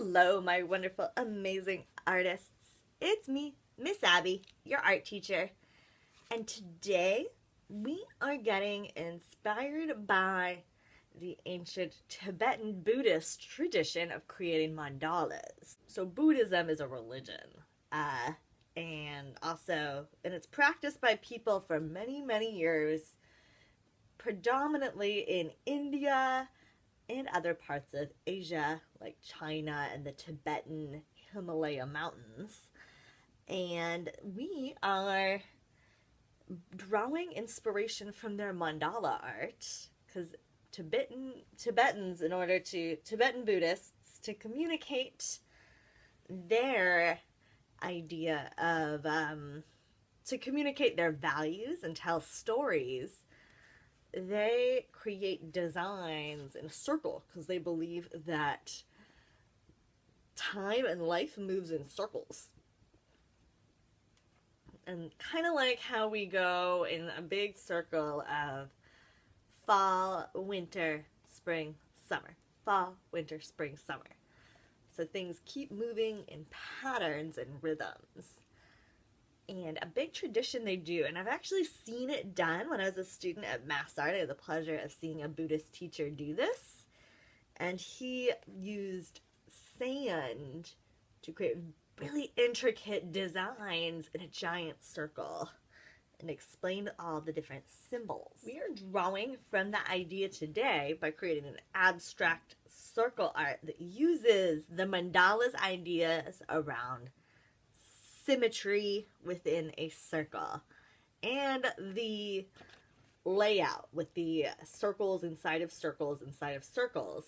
Hello, my wonderful, amazing artists. It's me, Miss Abby, your art teacher. And today we are getting inspired by the ancient Tibetan Buddhist tradition of creating mandalas. So Buddhism is a religion. And it's practiced by people for many, many years, predominantly in India and other parts of Asia, like China and the Tibetan Himalaya mountains. And we are drawing inspiration from their mandala art, because Tibetans, Tibetan Buddhists, to communicate their idea of, to communicate their values and tell stories, they create designs in a circle because they believe that time and life moves in circles. And kind of like how we go in a big circle of fall, winter, spring, summer. Fall, winter, spring, summer. So things keep moving in patterns and rhythms. And a big tradition they do, and I've actually seen it done when I was a student at Mass Art. I had the pleasure of seeing a Buddhist teacher do this. And he used sand to create really intricate designs in a giant circle and explained all the different symbols. We are drawing from that idea today by creating an abstract circle art that uses the mandala's ideas around symmetry within a circle and the layout with the circles inside of circles inside of circles.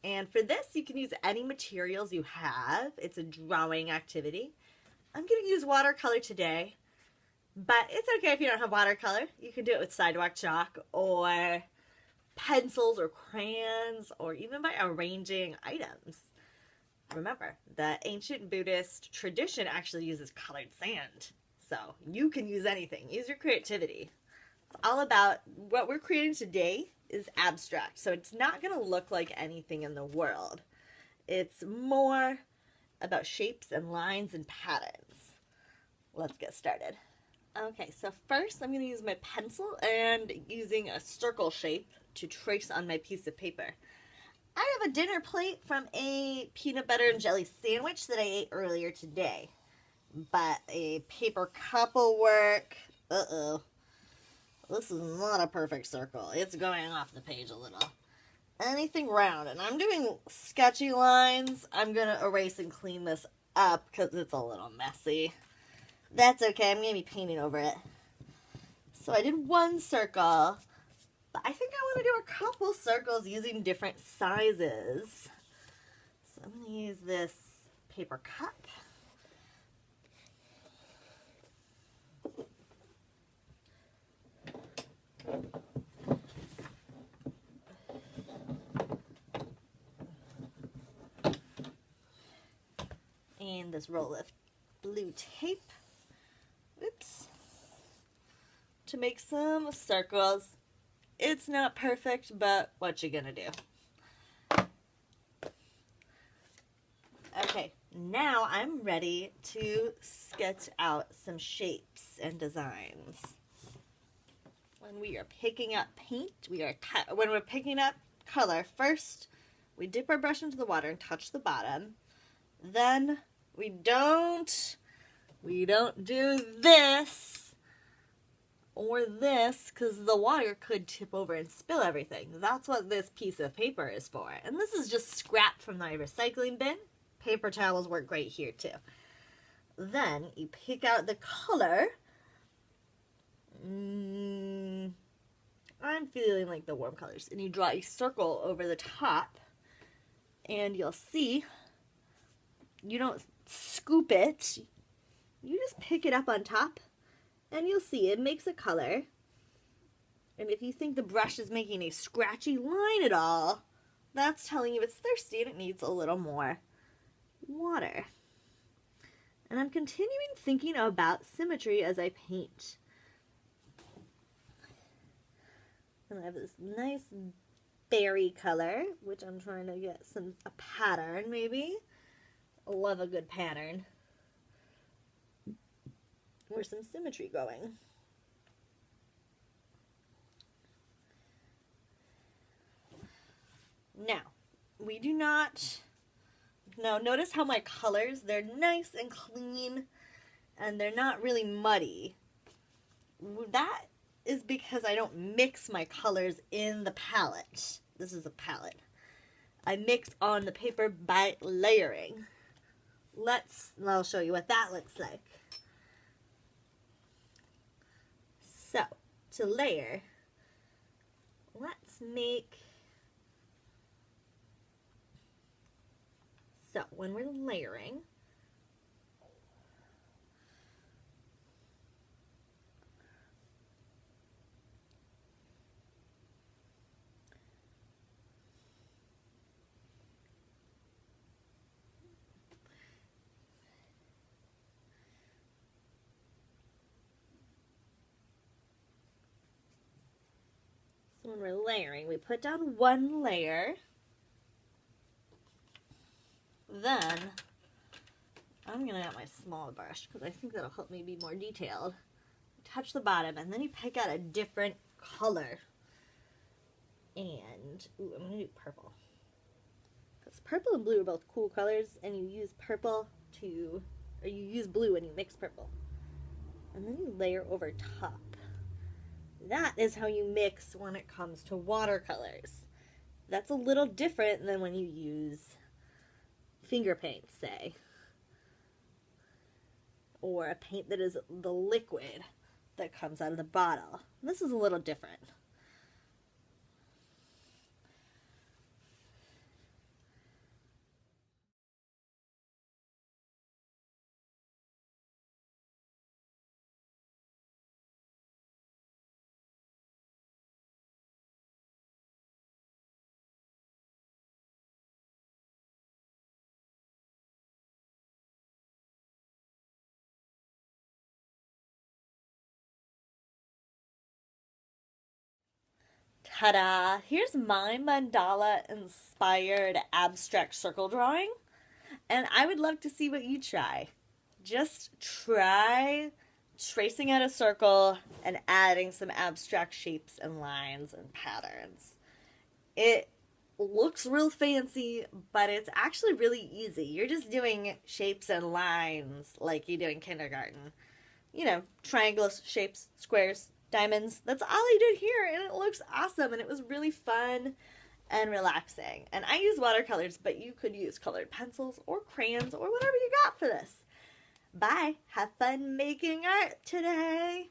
And for this, you can use any materials you have. It's a drawing activity. I'm going to use watercolor today, but it's okay if you don't have watercolor. You can do it with sidewalk chalk or pencils or crayons, or even by arranging items. Remember, the ancient Buddhist tradition actually uses colored sand. So you can use anything. Use your creativity. It's all about what we're creating today is abstract. So it's not going to look like anything in the world. It's more about shapes and lines and patterns. Let's get started. Okay, so first I'm going to use my pencil and using a circle shape to trace on my piece of paper. I have a dinner plate from a peanut butter and jelly sandwich that I ate earlier today. But a paper cup will work. Uh-oh. This is not a perfect circle. It's going off the page a little. Anything round. And I'm doing sketchy lines. I'm going to erase and clean this up because it's a little messy. That's okay. I'm going to be painting over it. So I did one circle. But I think I want to do a couple circles using different sizes. So I'm going to use this paper cup. And this roll of blue tape. Oops. To make some circles. It's not perfect, but what you gonna do? Okay, now I'm ready to sketch out some shapes and designs. When we are picking up paint, when we're picking up color, first we dip our brush into the water and touch the bottom. Then we don't do this or this, because the water could tip over and spill everything. That's what this piece of paper is for. And this is just scrap from my recycling bin. Paper towels work great here too. Then you pick out the color. I'm feeling like the warm colors. And you draw a circle over the top. And you'll see, you don't scoop it. You just pick it up on top. And you'll see it makes a color. And if you think the brush is making a scratchy line at all, that's telling you it's thirsty and it needs a little more water. And I'm continuing thinking about symmetry as I paint. And I have this nice berry color, which I'm trying to get a pattern maybe. I love a good pattern. Or some symmetry going. Now, we do not, now notice how my colors, they're nice and clean and they're not really muddy. That is because I don't mix my colors in the palette. This is a palette. I mix on the paper by layering. I'll show you what that looks like. So, to layer, let's make, so when we're layering, we put down one layer. Then, I'm going to get my small brush because I think that'll help me be more detailed. Touch the bottom and then you pick out a different color. And, ooh, I'm going to do purple. Because purple and blue are both cool colors and you use purple to, or you use blue and you mix purple. And then you layer over top. That is how you mix when it comes to watercolors. That's a little different than when you use finger paint, say. Or a paint that is the liquid that comes out of the bottle. This is a little different. Ta-da! Here's my mandala inspired abstract circle drawing. And I would love to see what you try. Just try tracing out a circle and adding some abstract shapes and lines and patterns. It looks real fancy, but it's actually really easy. You're just doing shapes and lines like you do in kindergarten. You know, triangles, shapes, squares, diamonds. That's all I did here, and it looks awesome, and it was really fun and relaxing. And I use watercolors, but you could use colored pencils or crayons or whatever you got for this. Bye. Have fun making art today.